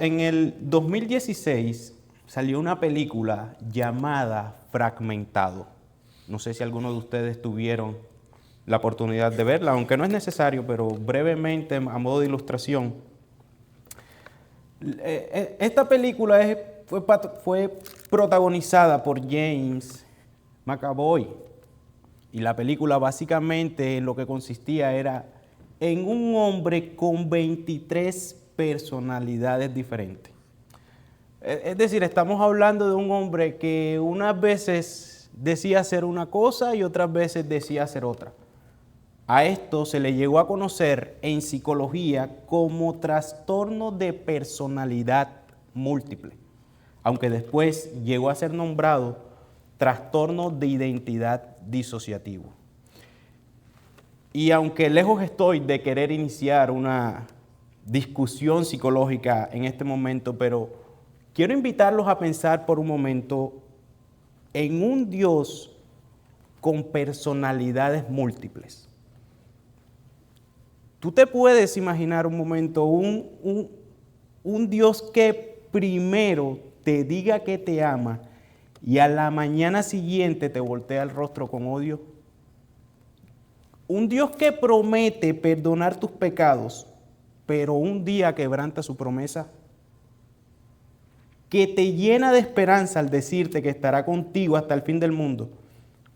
en el 2016 salió una película llamada Fragmentado. No sé si alguno de ustedes tuvieron la oportunidad de verla, aunque no es necesario, pero brevemente, a modo de ilustración. Esta película fue protagonizada por James McAvoy. Y la película básicamente en lo que consistía era en un hombre con 23 personalidades diferentes. Es decir, estamos hablando de un hombre que unas veces decía hacer una cosa y otras veces decía hacer otra. A esto se le llegó a conocer en psicología como trastorno de personalidad múltiple, aunque después llegó a ser nombrado trastorno de identidad disociativo. Y aunque lejos estoy de querer iniciar una discusión psicológica en este momento, pero quiero invitarlos a pensar por un momento en un Dios con personalidades múltiples. Tú te puedes imaginar un momento un Dios que primero te diga que te ama y a la mañana siguiente te voltea el rostro con odio. Un Dios que promete perdonar tus pecados, pero un día quebranta su promesa. Que te llena de esperanza al decirte que estará contigo hasta el fin del mundo,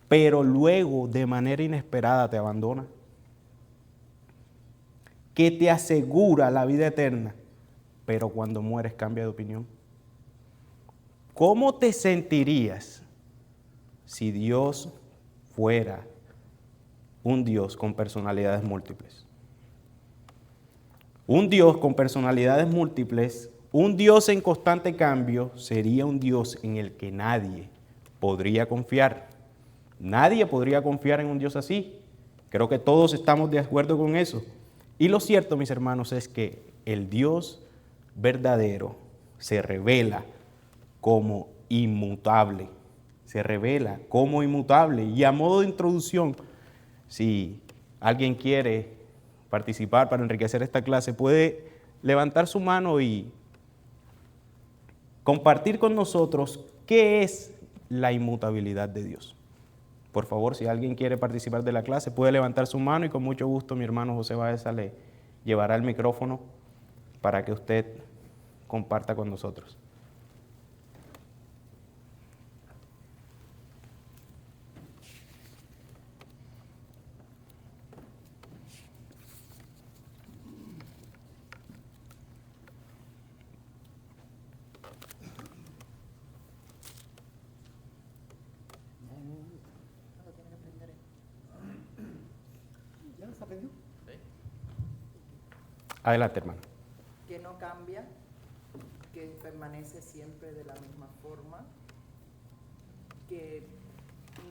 pero luego de manera inesperada te abandona. Que te asegura la vida eterna, pero cuando mueres cambia de opinión. ¿Cómo te sentirías si Dios fuera un Dios con personalidades múltiples? Un Dios con personalidades múltiples, un Dios en constante cambio, sería un Dios en el que nadie podría confiar. Nadie podría confiar en un Dios así. Creo que todos estamos de acuerdo con eso. Y lo cierto, mis hermanos, es que el Dios verdadero se revela como inmutable. Se revela como inmutable. Y a modo de introducción, si alguien quiere participar para enriquecer esta clase, puede levantar su mano y compartir con nosotros qué es la inmutabilidad de Dios. Por favor, si alguien quiere participar de la clase, puede levantar su mano y con mucho gusto mi hermano José Baeza le llevará el micrófono para que usted comparta con nosotros. Adelante, hermano. Que no cambia, que permanece siempre de la misma forma, que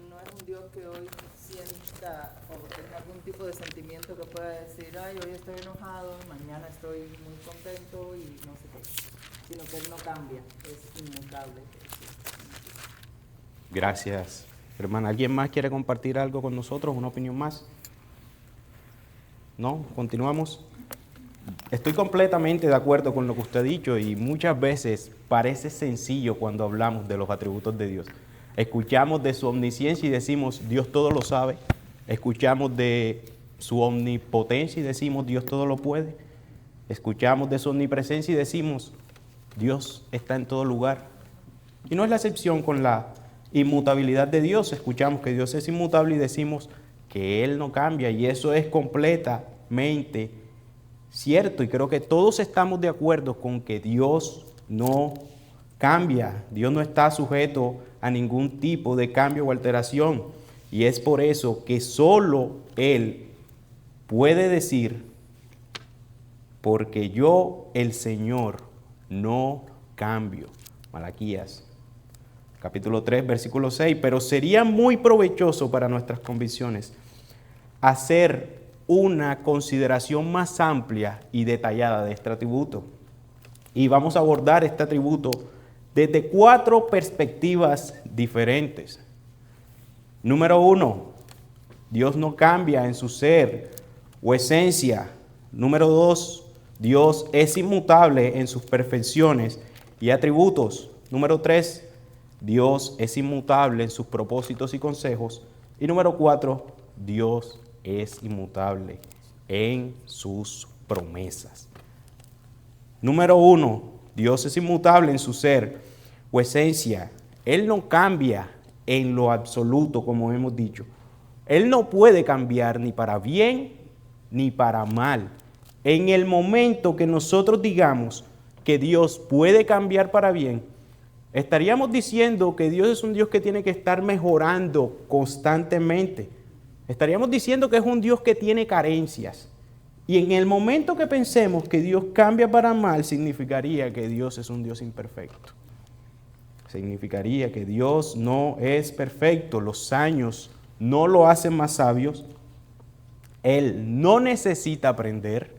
no es un Dios que hoy sienta o tenga algún tipo de sentimiento que pueda decir, ay, hoy estoy enojado, mañana estoy muy contento y no sé qué, sino que Él no cambia, es inmutable. Gracias, hermana. ¿Alguien más quiere compartir algo con nosotros? ¿Una opinión más? ¿No? ¿Continuamos? Estoy completamente de acuerdo con lo que usted ha dicho y muchas veces parece sencillo cuando hablamos de los atributos de Dios. Escuchamos de su omnisciencia y decimos, Dios todo lo sabe. Escuchamos de su omnipotencia y decimos, Dios todo lo puede. Escuchamos de su omnipresencia y decimos, Dios está en todo lugar. Y no es la excepción con la inmutabilidad de Dios. Escuchamos que Dios es inmutable y decimos que Él no cambia, y eso es completamente cierto. Y creo que todos estamos de acuerdo con que Dios no cambia. Dios no está sujeto a ningún tipo de cambio o alteración. Y es por eso que solo Él puede decir, porque yo, el Señor, no cambio. Malaquías capítulo 3, versículo 6. Pero sería muy provechoso para nuestras convicciones hacer una consideración más amplia y detallada de este atributo. Y vamos a abordar este atributo desde 4 perspectivas diferentes. Número 1, Dios no cambia en su ser o esencia. Número 2, Dios es inmutable en sus perfecciones y atributos. Número 3, Dios es inmutable en sus propósitos y consejos. Y número 4, Dios es inmutable en sus promesas. Número 1, Dios es inmutable en su ser o esencia. Él no cambia en lo absoluto, como hemos dicho. Él no puede cambiar ni para bien ni para mal. En el momento que nosotros digamos que Dios puede cambiar para bien, estaríamos diciendo que Dios es un Dios que tiene que estar mejorando constantemente. Estaríamos diciendo que es un Dios que tiene carencias. Y en el momento que pensemos que Dios cambia para mal, significaría que Dios es un Dios imperfecto. Significaría que Dios no es perfecto. Los años no lo hacen más sabios. Él no necesita aprender.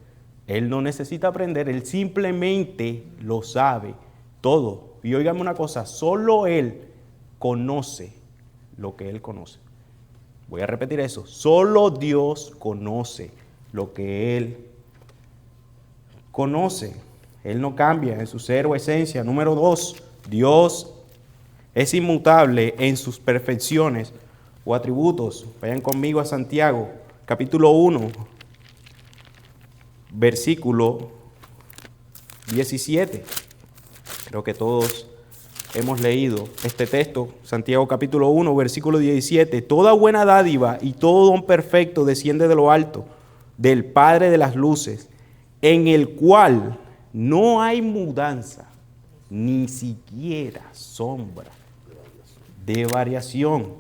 Él simplemente lo sabe todo. Y óigame una cosa, solo Él conoce lo que Él conoce. Voy a repetir eso, solo Dios conoce lo que Él conoce. Él no cambia en su ser o esencia. Número 2, Dios es inmutable en sus perfecciones o atributos. Vayan conmigo a Santiago, capítulo 1, versículo 17. Creo que todos hemos leído este texto, Santiago capítulo 1, versículo 17. Toda buena dádiva y todo don perfecto desciende de lo alto, del Padre de las luces, en el cual no hay mudanza, ni siquiera sombra de variación.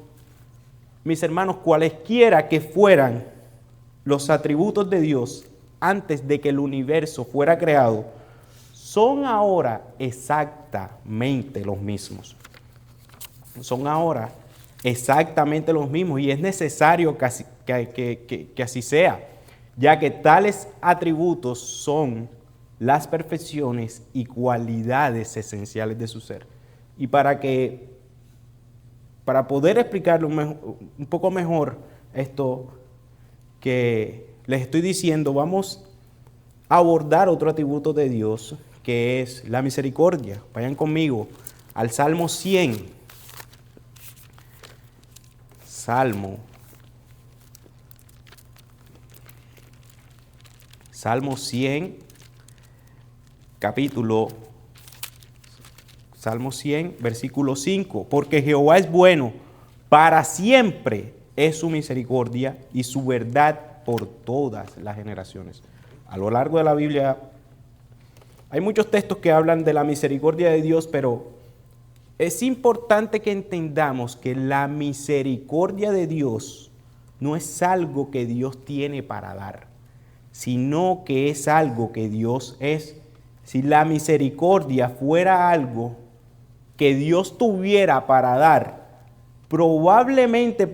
Mis hermanos, cualesquiera que fueran los atributos de Dios antes de que el universo fuera creado, son ahora exactamente los mismos. Son ahora exactamente los mismos y es necesario que así sea, ya que tales atributos son las perfecciones y cualidades esenciales de su ser. Y para poder explicarlo un poco mejor esto que les estoy diciendo, vamos a abordar otro atributo de Dios, que es la misericordia. Vayan conmigo al Salmo 100. Salmo 100, Salmo 100, versículo 5. Porque Jehová es bueno, para siempre es su misericordia y su verdad por todas las generaciones. A lo largo de la Biblia hay muchos textos que hablan de la misericordia de Dios, pero es importante que entendamos que la misericordia de Dios no es algo que Dios tiene para dar, sino que es algo que Dios es. Si la misericordia fuera algo que Dios tuviera para dar, probablemente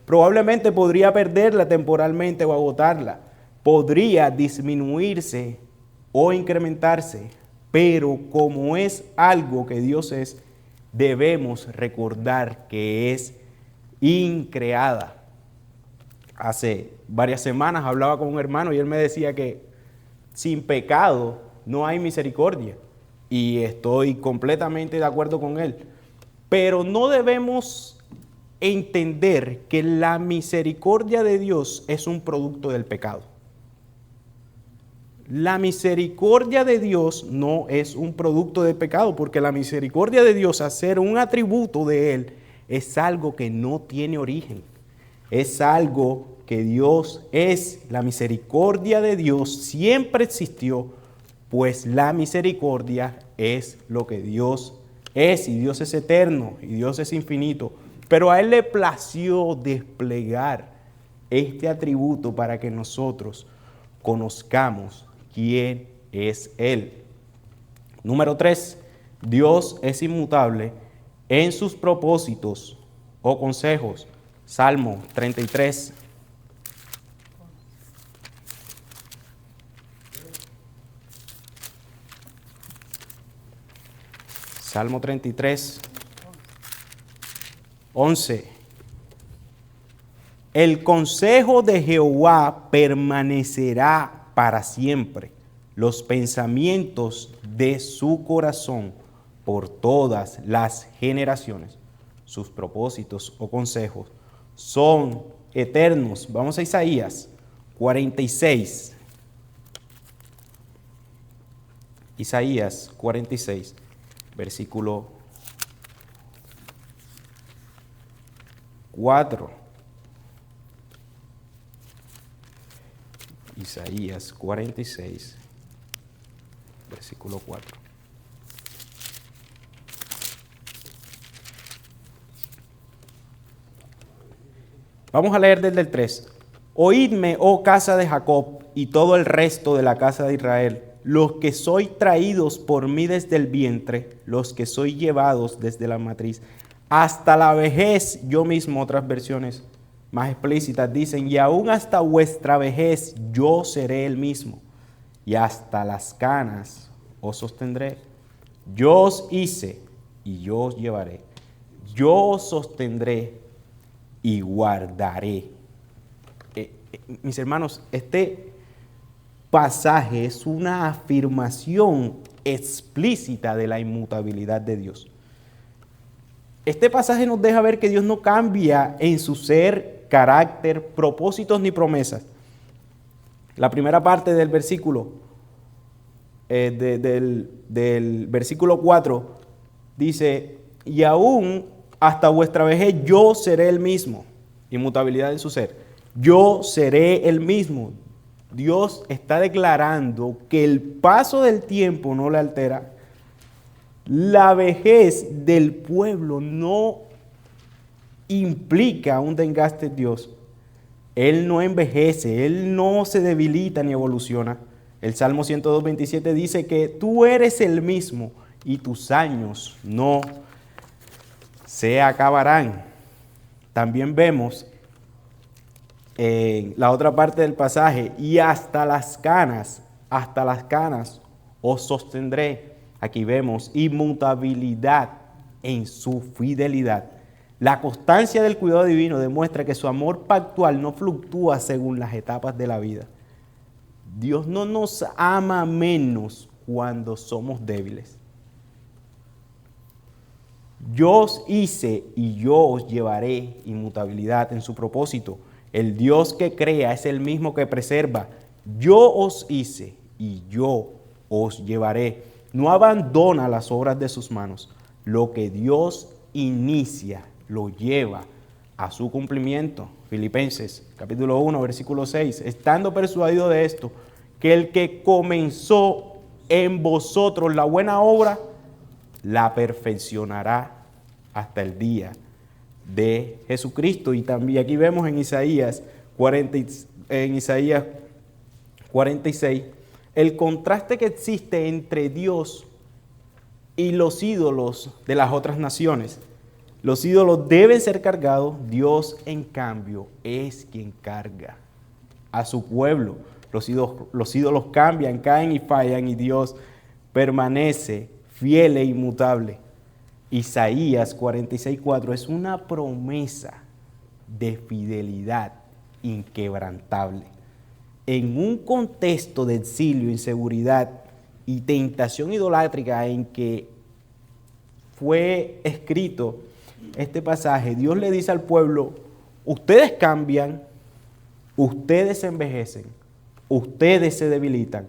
probablemente podría perderla temporalmente o agotarla, podría disminuirse o incrementarse, pero como es algo que Dios es, debemos recordar que es increada. Hace varias semanas hablaba con un hermano y él me decía que sin pecado no hay misericordia, y estoy completamente de acuerdo con él, pero no debemos entender que la misericordia de Dios es un producto del pecado. La misericordia de Dios no es un producto del pecado, porque la misericordia de Dios, al ser un atributo de Él, es algo que no tiene origen. Es algo que Dios es. La misericordia de Dios siempre existió, pues la misericordia es lo que Dios es, y Dios es eterno, y Dios es infinito. Pero a Él le plació desplegar este atributo para que nosotros conozcamos quién es Él. Número 3, Dios es inmutable en sus propósitos o consejos. Salmo 33. Salmo 33, 11. El consejo de Jehová permanecerá para siempre, los pensamientos de su corazón por todas las generaciones. Sus propósitos o consejos son eternos. Vamos a Isaías 46. Isaías 46, versículo 4. Isaías 46, versículo 4. Vamos a leer desde el 3. Oídme, oh casa de Jacob, y todo el resto de la casa de Israel, los que sois traídos por mí desde el vientre, los que sois llevados desde la matriz, hasta la vejez, yo mismo, otras versiones más explícitas dicen, y aún hasta vuestra vejez yo seré el mismo, y hasta las canas os sostendré. Yo os hice y yo os llevaré, yo os sostendré y guardaré. Mis hermanos, este pasaje es una afirmación explícita de la inmutabilidad de Dios. Este pasaje nos deja ver que Dios no cambia en su ser, carácter, propósitos ni promesas. La primera parte del versículo, del versículo 4, dice, y aún hasta vuestra vejez yo seré el mismo. Inmutabilidad en su ser. Yo seré el mismo. Dios está declarando que el paso del tiempo no le altera. La vejez del pueblo no implica un desgaste en Dios. Él no envejece, Él no se debilita ni evoluciona. El Salmo 102:27 dice que tú eres el mismo y tus años no se acabarán. También vemos en la otra parte del pasaje, y hasta las canas os sostendré. Aquí vemos inmutabilidad en su fidelidad. La constancia del cuidado divino demuestra que su amor pactual no fluctúa según las etapas de la vida. Dios no nos ama menos cuando somos débiles. Yo os hice y yo os llevaré, inmutabilidad en su propósito. El Dios que crea es el mismo que preserva. Yo os hice y yo os llevaré. No abandona las obras de sus manos. Lo que Dios inicia lo lleva a su cumplimiento. Filipenses capítulo 1, versículo 6. Estando persuadido de esto, que el que comenzó en vosotros la buena obra, la perfeccionará hasta el día de Jesucristo. Y también aquí vemos en Isaías 46 el contraste que existe entre Dios y los ídolos de las otras naciones. Los ídolos deben ser cargados, Dios en cambio es quien carga a su pueblo. Los ídolos cambian, caen y fallan, y Dios permanece fiel e inmutable. Isaías 46:4 es una promesa de fidelidad inquebrantable. En un contexto de exilio, inseguridad y tentación idolátrica en que fue escrito este pasaje, Dios le dice al pueblo, ustedes cambian, ustedes envejecen, ustedes se debilitan,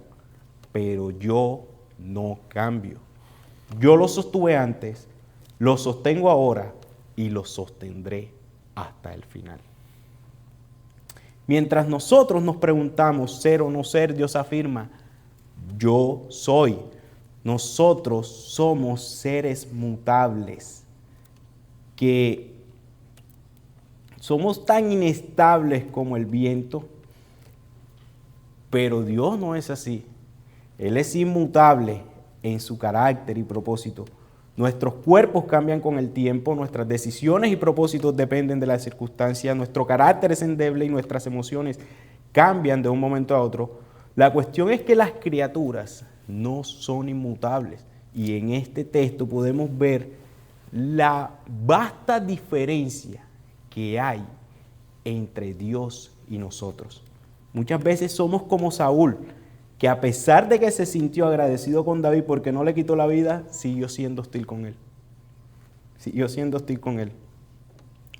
pero yo no cambio. Yo lo sostuve antes, lo sostengo ahora y lo sostendré hasta el final. Mientras nosotros nos preguntamos ser o no ser, Dios afirma, yo soy. Nosotros somos seres mutables, que somos tan inestables como el viento, pero Dios no es así. Él es inmutable en su carácter y propósito. Nuestros cuerpos cambian con el tiempo, nuestras decisiones y propósitos dependen de las circunstancias, nuestro carácter es endeble y nuestras emociones cambian de un momento a otro. La cuestión es que las criaturas no son inmutables, y en este texto podemos ver la vasta diferencia que hay entre Dios y nosotros. Muchas veces somos como Saúl, que a pesar de que se sintió agradecido con David porque no le quitó la vida, siguió siendo hostil con él. Siguió siendo hostil con él.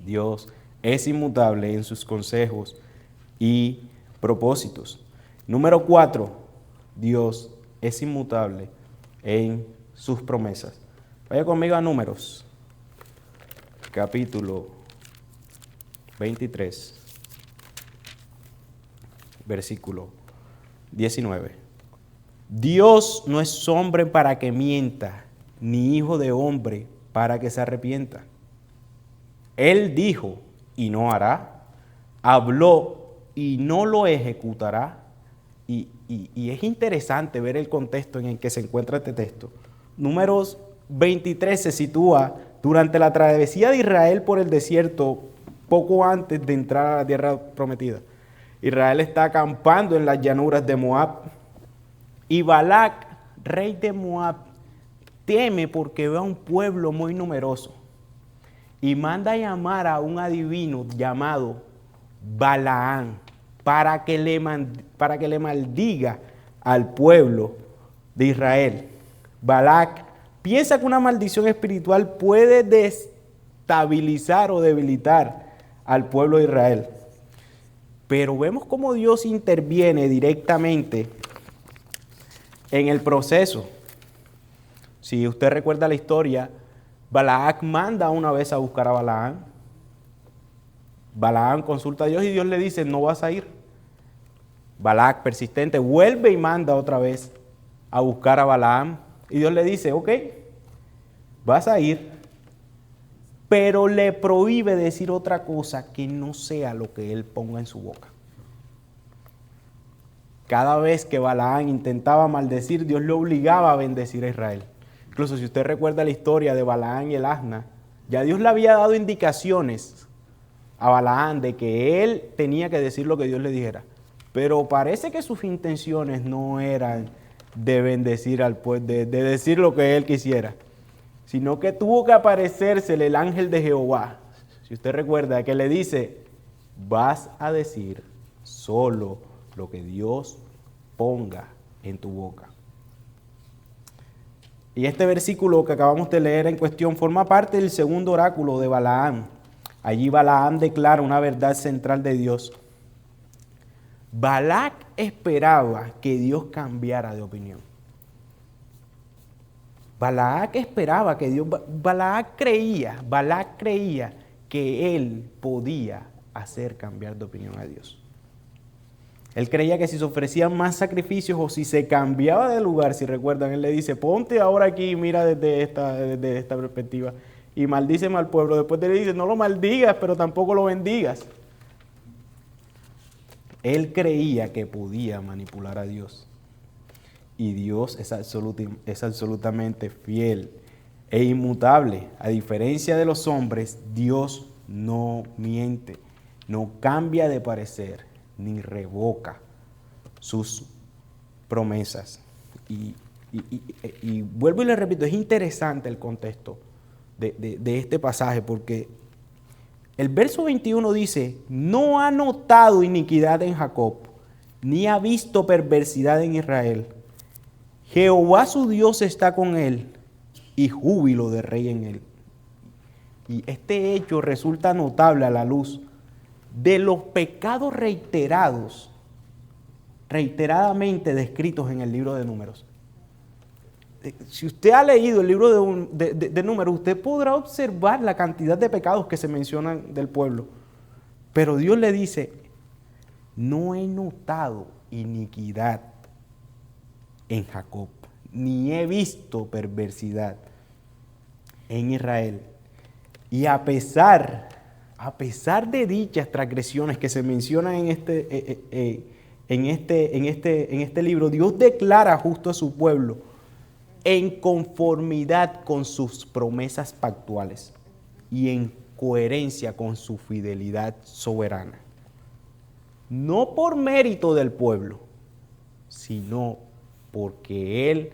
Dios es inmutable en sus consejos y propósitos. Número 4, Dios es inmutable en sus promesas. Vaya conmigo a Números, capítulo 23, versículo 19. Dios no es hombre para que mienta, ni hijo de hombre para que se arrepienta. Él dijo y no hará, habló y no lo ejecutará. Y es interesante ver el contexto en el que se encuentra este texto. Números 23 se sitúa durante la travesía de Israel por el desierto, poco antes de entrar a la tierra prometida. Israel está acampando en las llanuras de Moab. Y Balac, rey de Moab, teme porque ve a un pueblo muy numeroso. Y manda a llamar a un adivino llamado Balaán para que le maldiga al pueblo de Israel. Balac piensa que una maldición espiritual puede destabilizar o debilitar al pueblo de Israel. Pero vemos cómo Dios interviene directamente en el proceso. Si usted recuerda la historia, Balac manda una vez a buscar a Balaán. Balaán consulta a Dios y Dios le dice, no vas a ir. Balac, persistente, vuelve y manda otra vez a buscar a Balaam. Y Dios le dice, ok, vas a ir, pero le prohíbe decir otra cosa que no sea lo que él ponga en su boca. Cada vez que Balaam intentaba maldecir, Dios le obligaba a bendecir a Israel. Incluso si usted recuerda la historia de Balaam y el asna, ya Dios le había dado indicaciones a Balaam de que él tenía que decir lo que Dios le dijera. Pero parece que sus intenciones no eran de bendecir al pueblo, de decir lo que él quisiera, sino que tuvo que aparecérsele el ángel de Jehová. Si usted recuerda, que le dice, vas a decir solo lo que Dios ponga en tu boca. Y este versículo que acabamos de leer en cuestión forma parte del segundo oráculo de Balaam. Allí Balaam declara una verdad central de Dios. Balac esperaba que Dios cambiara de opinión. Balac esperaba que Dios... Balac creía que él podía hacer cambiar de opinión a Dios. Él creía que si se ofrecían más sacrificios o si se cambiaba de lugar, si recuerdan, él le dice, ponte ahora aquí y mira desde esta perspectiva y maldíceme al pueblo. Después le dice, no lo maldigas, pero tampoco lo bendigas. Él creía que podía manipular a Dios. Y Dios es absolutamente fiel e inmutable. A diferencia de los hombres, Dios no miente, no cambia de parecer, ni revoca sus promesas. Y vuelvo y le repito, es interesante el contexto de este pasaje, porque el verso 21 dice, no ha notado iniquidad en Jacob, ni ha visto perversidad en Israel. Jehová su Dios está con él, y júbilo de rey en él. Y este hecho resulta notable a la luz de los pecados reiteradamente descritos en el libro de Números. Si usted ha leído el libro de Números, usted podrá observar la cantidad de pecados que se mencionan del pueblo. Pero Dios le dice, no he notado iniquidad en Jacob, ni he visto perversidad en Israel. Y a pesar de dichas transgresiones que se mencionan en este libro, Dios declara justo a su pueblo en conformidad con sus promesas pactuales y en coherencia con su fidelidad soberana. No por mérito del pueblo, sino porque Él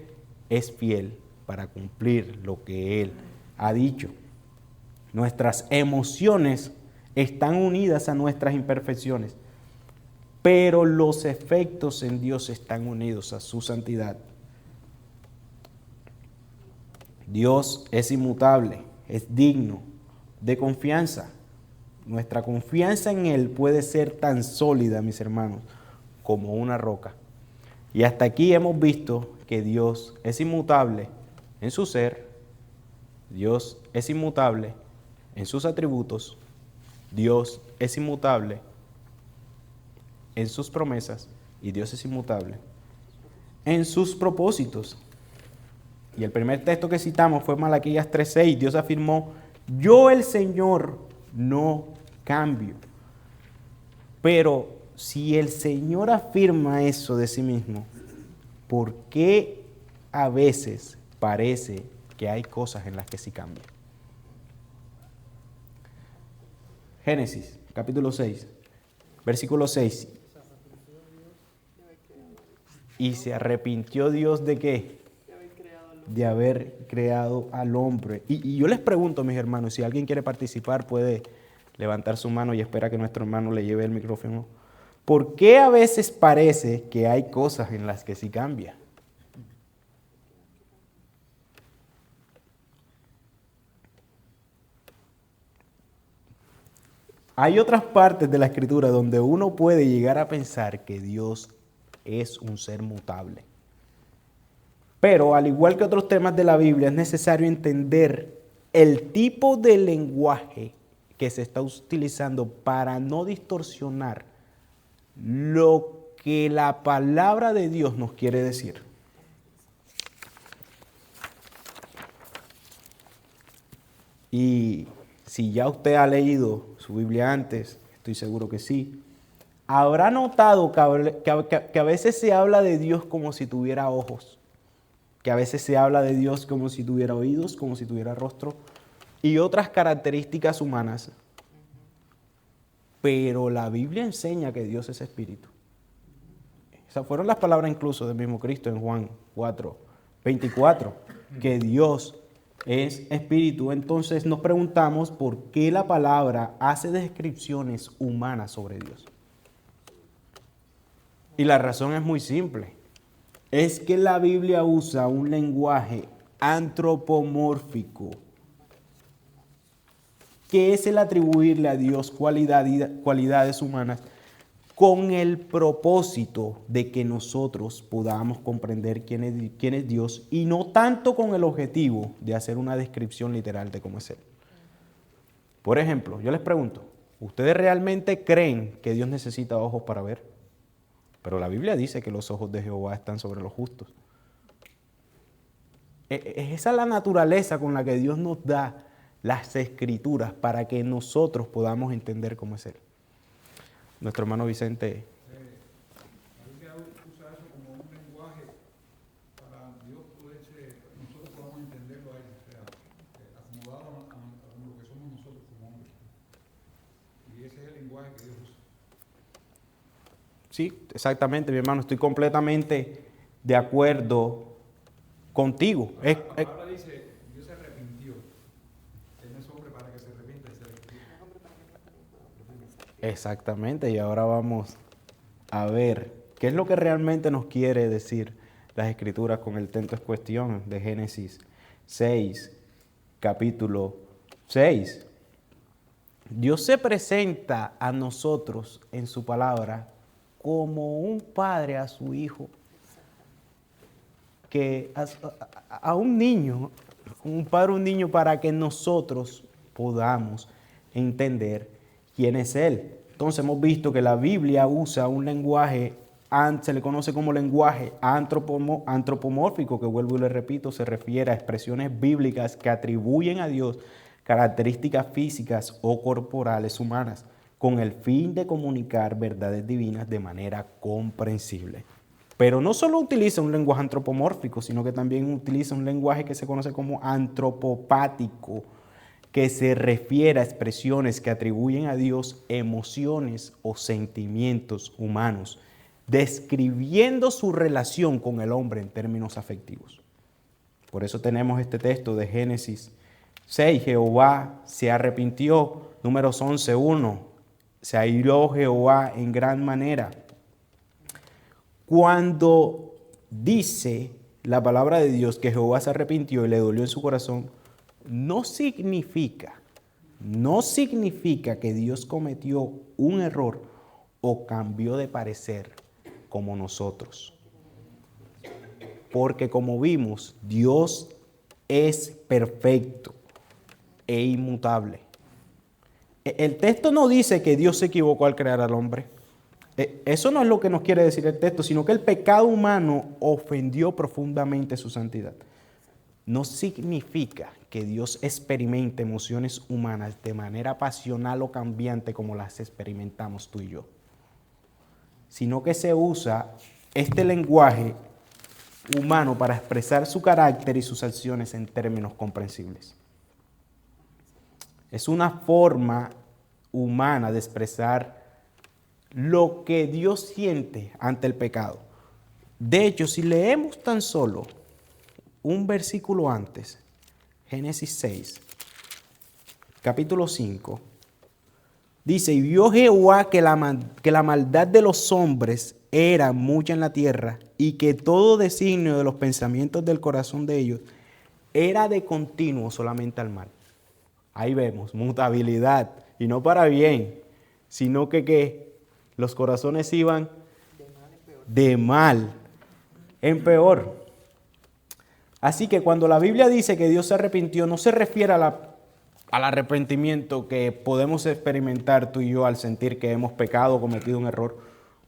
es fiel para cumplir lo que Él ha dicho. Nuestras emociones están unidas a nuestras imperfecciones, pero los efectos en Dios están unidos a su santidad. Dios es inmutable, es digno de confianza. Nuestra confianza en Él puede ser tan sólida, mis hermanos, como una roca. Y hasta aquí hemos visto que Dios es inmutable en su ser, Dios es inmutable en sus atributos, Dios es inmutable en sus promesas y Dios es inmutable en sus propósitos. Y el primer texto que citamos fue Malaquías 3:6. Dios afirmó: yo el Señor no cambio. Pero si el Señor afirma eso de sí mismo, ¿por qué a veces parece que hay cosas en las que sí cambia? Génesis, capítulo 6, versículo 6. ¿Y se arrepintió Dios de qué? De haber creado al hombre. Y yo les pregunto, mis hermanos, si alguien quiere participar, puede levantar su mano y espera que nuestro hermano le lleve el micrófono. ¿Por qué a veces parece que hay cosas en las que sí cambia? Hay otras partes de la Escritura donde uno puede llegar a pensar que Dios es un ser mutable. Pero al igual que otros temas de la Biblia, es necesario entender el tipo de lenguaje que se está utilizando para no distorsionar lo que la palabra de Dios nos quiere decir. Y si ya usted ha leído su Biblia antes, estoy seguro que sí, habrá notado que a veces se habla de Dios como si tuviera ojos, que a veces se habla de Dios como si tuviera oídos, como si tuviera rostro y otras características humanas. Pero la Biblia enseña que Dios es espíritu. Esas fueron las palabras incluso del mismo Cristo en Juan 4:24, que Dios es espíritu. Entonces nos preguntamos por qué la palabra hace descripciones humanas sobre Dios. Y la razón es muy simple. Es que la Biblia usa un lenguaje antropomórfico, que es el atribuirle a Dios cualidades humanas con el propósito de que nosotros podamos comprender quién es Dios y no tanto con el objetivo de hacer una descripción literal de cómo es Él. Por ejemplo, yo les pregunto, ¿ustedes realmente creen que Dios necesita ojos para ver? Pero la Biblia dice que los ojos de Jehová están sobre los justos. Esa es la naturaleza con la que Dios nos da las escrituras para que nosotros podamos entender cómo es Él. Nuestro hermano Vicente. La Biblia usa eso como un lenguaje para Dios poderse, nosotros podamos entenderlo a Él, o sea, acomodado a lo que somos nosotros como hombres. Y ese es el lenguaje que Dios usa. Sí, exactamente, mi hermano, estoy completamente de acuerdo contigo. La palabra dice, Dios se arrepintió. Él no es hombre para que se arrepienta y se arrepintió. Exactamente, y ahora vamos a ver qué es lo que realmente nos quiere decir las Escrituras con el texto en cuestión de Génesis 6, capítulo 6. Dios se presenta a nosotros en su palabra como un padre a su hijo, que a un niño, un padre a un niño, para que nosotros podamos entender quién es Él. Entonces hemos visto que la Biblia usa un lenguaje, se le conoce como lenguaje antropomórfico, que vuelvo y le repito, se refiere a expresiones bíblicas que atribuyen a Dios características físicas o corporales humanas, con el fin de comunicar verdades divinas de manera comprensible. Pero no solo utiliza un lenguaje antropomórfico, sino que también utiliza un lenguaje que se conoce como antropopático, que se refiere a expresiones que atribuyen a Dios emociones o sentimientos humanos, describiendo su relación con el hombre en términos afectivos. Por eso tenemos este texto de Génesis 6, Jehová se arrepintió Números 11:1. Se airó Jehová en gran manera. Cuando dice la palabra de Dios que Jehová se arrepintió y le dolió en su corazón, no significa que Dios cometió un error o cambió de parecer como nosotros. Porque como vimos, Dios es perfecto e inmutable. El texto no dice que Dios se equivocó al crear al hombre. Eso no es lo que nos quiere decir el texto, sino que el pecado humano ofendió profundamente su santidad. No significa que Dios experimente emociones humanas de manera pasional o cambiante como las experimentamos tú y yo, sino que se usa este lenguaje humano para expresar su carácter y sus acciones en términos comprensibles. Es una forma humana de expresar lo que Dios siente ante el pecado. De hecho, si leemos tan solo un versículo antes, Génesis 6, capítulo 5, dice, y vio Jehová que la maldad de los hombres era mucha en la tierra y que todo designio de los pensamientos del corazón de ellos era de continuo solamente al mal. Ahí vemos mutabilidad, y no para bien, sino que los corazones iban de mal en peor. Así que cuando la Biblia dice que Dios se arrepintió, no se refiere al arrepentimiento que podemos experimentar tú y yo al sentir que hemos pecado o cometido un error,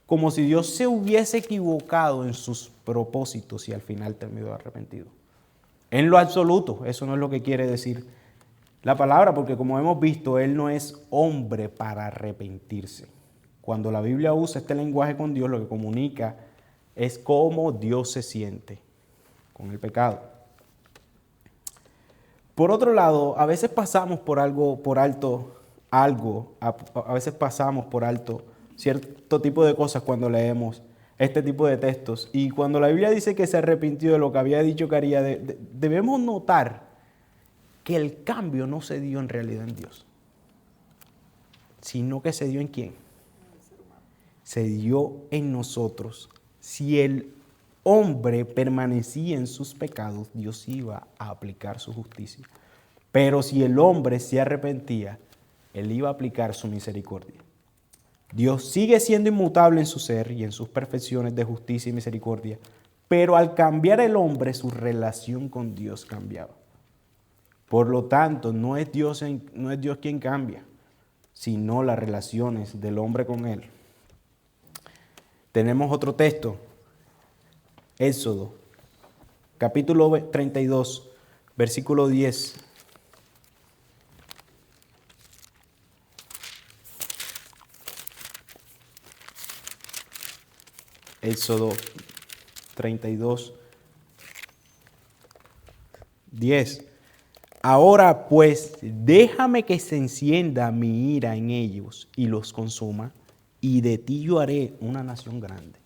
como si Dios se hubiese equivocado en sus propósitos y al final terminó arrepentido. En lo absoluto, eso no es lo que quiere decir la palabra, porque como hemos visto, Él no es hombre para arrepentirse. Cuando la Biblia usa este lenguaje con Dios, lo que comunica es cómo Dios se siente con el pecado. Por otro lado, a veces pasamos a veces pasamos por alto cierto tipo de cosas cuando leemos este tipo de textos. Y cuando la Biblia dice que se arrepintió de lo que había dicho que haría, debemos notar que el cambio no se dio en realidad en Dios, sino que se dio en ¿quién? Se dio en nosotros. Si el hombre permanecía en sus pecados, Dios iba a aplicar su justicia. Pero si el hombre se arrepentía, Él iba a aplicar su misericordia. Dios sigue siendo inmutable en su ser y en sus perfecciones de justicia y misericordia, pero al cambiar el hombre, su relación con Dios cambiaba. Por lo tanto, no es Dios quien cambia, sino las relaciones del hombre con Él. Tenemos otro texto, Éxodo, capítulo 32, versículo 10. Éxodo 32, 10. Ahora pues, déjame que se encienda mi ira en ellos y los consuma, y de ti yo haré una nación grande.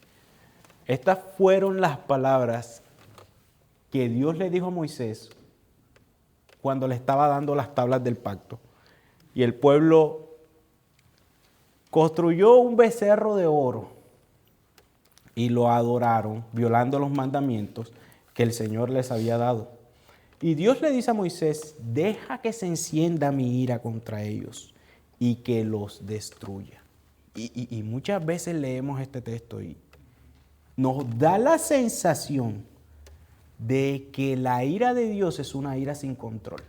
Estas fueron las palabras que Dios le dijo a Moisés cuando le estaba dando las tablas del pacto. Y el pueblo construyó un becerro de oro y lo adoraron, violando los mandamientos que el Señor les había dado. Y Dios le dice a Moisés, deja que se encienda mi ira contra ellos y que los destruya. Y muchas veces leemos este texto y nos da la sensación de que la ira de Dios es una ira sin control.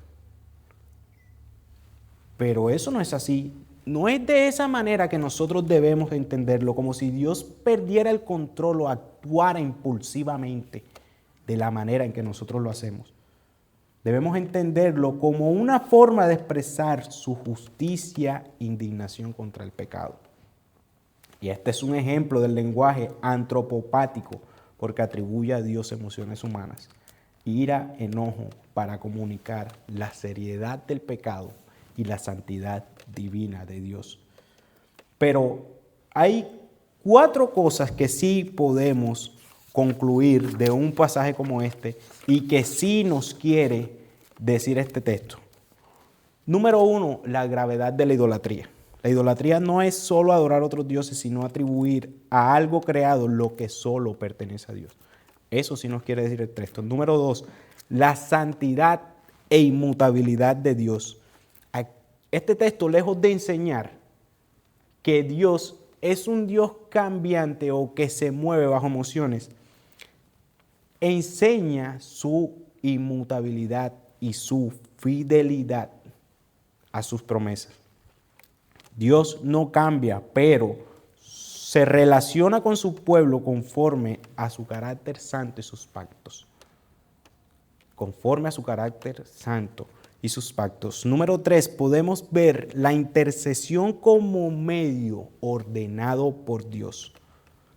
Pero eso no es así. No es de esa manera que nosotros debemos entenderlo, como si Dios perdiera el control o actuara impulsivamente de la manera en que nosotros lo hacemos. Debemos entenderlo como una forma de expresar su justicia e indignación contra el pecado. Y este es un ejemplo del lenguaje antropopático, porque atribuye a Dios emociones humanas. Ira, enojo, para comunicar la seriedad del pecado y la santidad divina de Dios. Pero hay 4 cosas que sí podemos concluir de un pasaje como este y que sí nos quiere decir este texto. Número 1, la gravedad de la idolatría. La idolatría no es solo adorar a otros dioses, sino atribuir a algo creado lo que solo pertenece a Dios. Eso sí nos quiere decir el texto. Número 2, la santidad e inmutabilidad de Dios. Este texto, lejos de enseñar que Dios es un Dios cambiante o que se mueve bajo emociones, enseña su inmutabilidad y su fidelidad a sus promesas. Dios no cambia, pero se relaciona con su pueblo conforme a su carácter santo y sus pactos. Conforme a su carácter santo y sus pactos. Número 3, podemos ver la intercesión como medio ordenado por Dios.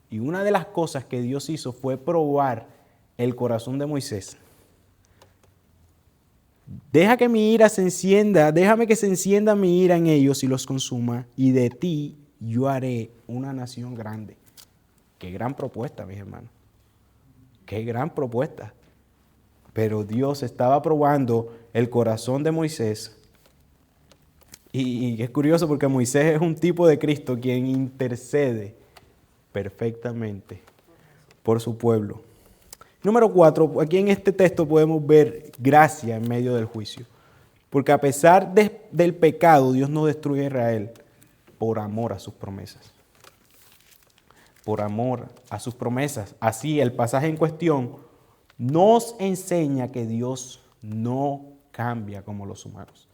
Y una de las cosas que Dios hizo fue probar el corazón de Moisés. Deja que mi ira se encienda, déjame que se encienda mi ira en ellos y los consuma, y de ti yo haré una nación grande. Qué gran propuesta, mis hermanos. Qué gran propuesta. Pero Dios estaba probando el corazón de Moisés. Y es curioso porque Moisés es un tipo de Cristo quien intercede perfectamente por su pueblo. Número 4, aquí en este texto podemos ver gracia en medio del juicio. Porque a pesar del pecado, Dios no destruye a Israel por amor a sus promesas. Por amor a sus promesas. Así, el pasaje en cuestión nos enseña que Dios no cambia como los humanos,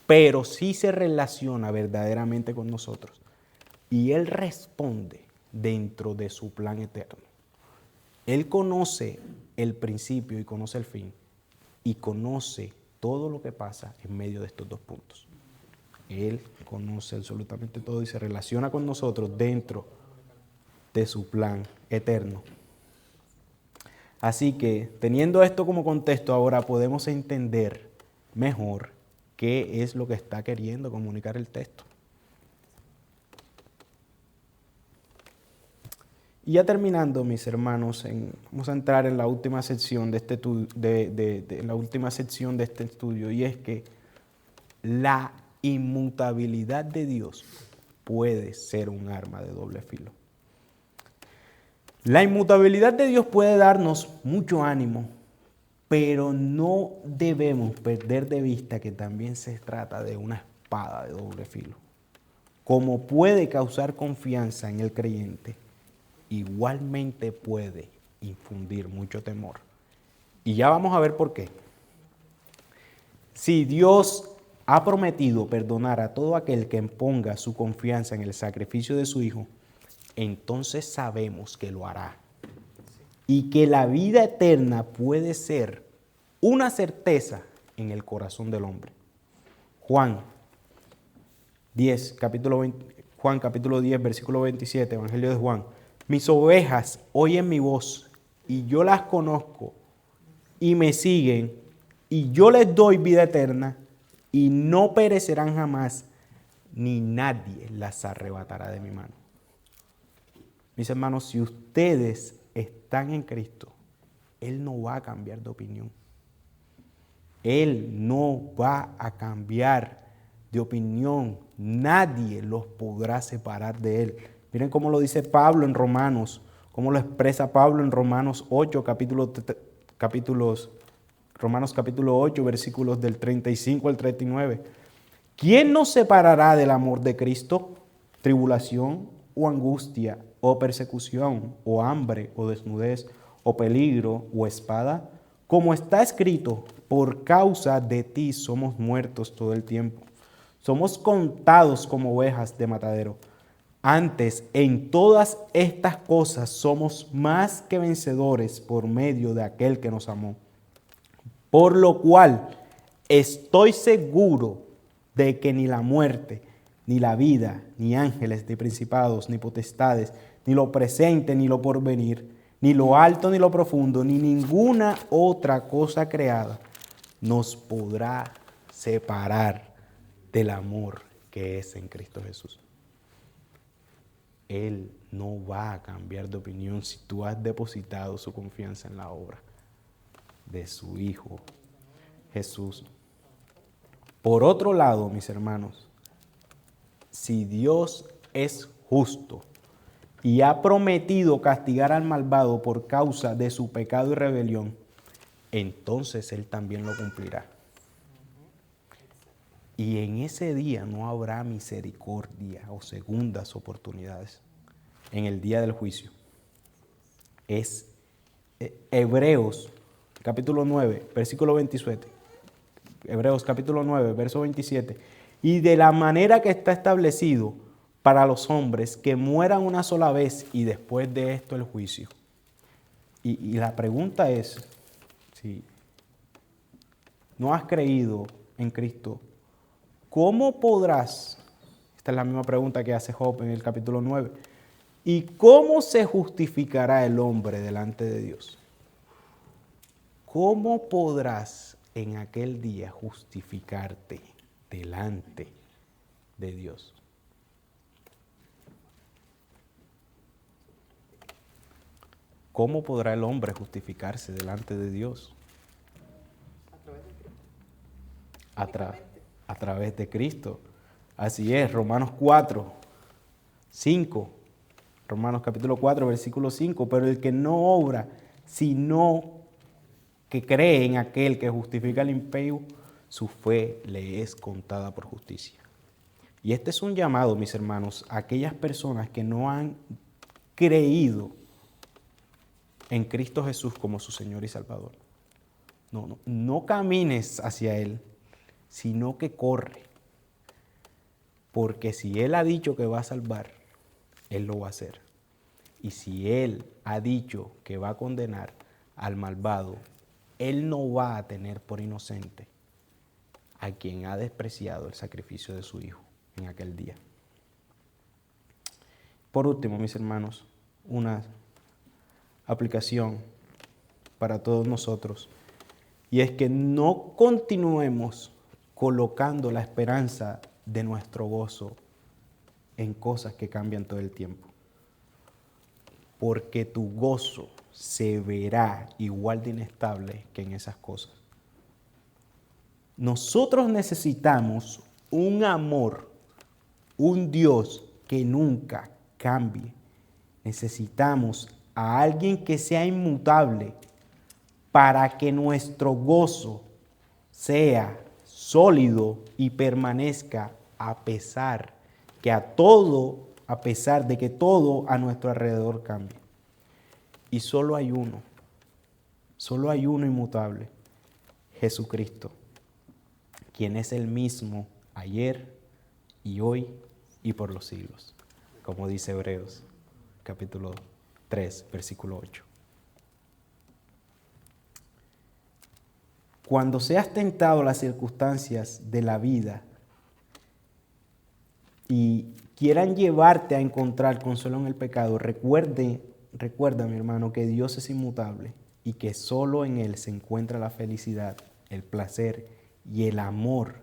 pero sí se relaciona verdaderamente con nosotros. Y Él responde dentro de su plan eterno. Él conoce el principio y conoce el fin, y conoce todo lo que pasa en medio de estos dos puntos. Él conoce absolutamente todo y se relaciona con nosotros dentro de su plan eterno. Así que, teniendo esto como contexto, ahora podemos entender mejor qué es lo que está queriendo comunicar el texto. Y ya terminando, mis hermanos, vamos a entrar en la última sección de este estudio, y es que la inmutabilidad de Dios puede ser un arma de doble filo. La inmutabilidad de Dios puede darnos mucho ánimo, pero no debemos perder de vista que también se trata de una espada de doble filo. Como puede causar confianza en el creyente, igualmente puede infundir mucho temor. Y ya vamos a ver por qué. Si Dios ha prometido perdonar a todo aquel que ponga su confianza en el sacrificio de su Hijo, entonces sabemos que lo hará. Y que la vida eterna puede ser una certeza en el corazón del hombre. Juan capítulo 10, versículo 27, Evangelio de Juan. Mis ovejas oyen mi voz, y yo las conozco, y me siguen, y yo les doy vida eterna, y no perecerán jamás, ni nadie las arrebatará de mi mano. Mis hermanos, si ustedes están en Cristo, Él no va a cambiar de opinión. Él no va a cambiar de opinión. Nadie los podrá separar de Él. Miren cómo lo dice Pablo en Romanos, cómo lo expresa Pablo en Romanos 8, Romanos capítulo 8, versículos del 35 al 39. ¿Quién nos separará del amor de Cristo? ¿Tribulación o angustia o persecución o hambre o desnudez o peligro o espada? Como está escrito, por causa de ti somos muertos todo el tiempo. Somos contados como ovejas de matadero. Antes, en todas estas cosas somos más que vencedores por medio de aquel que nos amó. Por lo cual, estoy seguro de que ni la muerte, ni la vida, ni ángeles, ni principados, ni potestades, ni lo presente, ni lo porvenir, ni lo alto, ni lo profundo, ni ninguna otra cosa creada nos podrá separar del amor que es en Cristo Jesús. Él no va a cambiar de opinión si tú has depositado su confianza en la obra de su Hijo Jesús. Por otro lado, mis hermanos, si Dios es justo y ha prometido castigar al malvado por causa de su pecado y rebelión, entonces Él también lo cumplirá. Y en ese día no habrá misericordia o segundas oportunidades en el día del juicio. Es Hebreos capítulo 9, versículo 27. Hebreos capítulo 9, verso 27. Y de la manera que está establecido para los hombres que mueran una sola vez y después de esto el juicio. Y la pregunta es, si no has creído en Cristo, ¿cómo podrás? Esta es la misma pregunta que hace Job en el capítulo 9. ¿Y cómo se justificará el hombre delante de Dios? ¿Cómo podrás en aquel día justificarte delante de Dios? ¿Cómo podrá el hombre justificarse delante de Dios? A través de Cristo. A través de Cristo. Así es, Romanos 4, 5. Romanos capítulo 4, versículo 5. Pero el que no obra, sino que cree en aquel que justifica al impío, su fe le es contada por justicia. Y este es un llamado, mis hermanos, a aquellas personas que no han creído en Cristo Jesús como su Señor y Salvador. No camines hacia Él, sino que corre. Porque si Él ha dicho que va a salvar, Él lo va a hacer. Y si Él ha dicho que va a condenar al malvado, Él no va a tener por inocente a quien ha despreciado el sacrificio de su Hijo en aquel día. Por último, mis hermanos, una aplicación para todos nosotros, y es que no continuemos colocando la esperanza de nuestro gozo en cosas que cambian todo el tiempo, porque tu gozo se verá igual de inestable que en esas cosas. Nosotros necesitamos un amor, un Dios que nunca cambie. Necesitamos a alguien que sea inmutable para que nuestro gozo sea sólido y permanezca a pesar de que todo a nuestro alrededor cambie. Y solo hay uno inmutable, Jesucristo, quien es el mismo ayer y hoy y por los siglos, como dice Hebreos capítulo 3, versículo 8. Cuando seas tentado a las circunstancias de la vida y quieran llevarte a encontrar consuelo en el pecado, recuerda, mi hermano, que Dios es inmutable y que solo en Él se encuentra la felicidad, el placer y el amor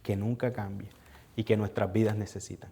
que nunca cambia y que nuestras vidas necesitan.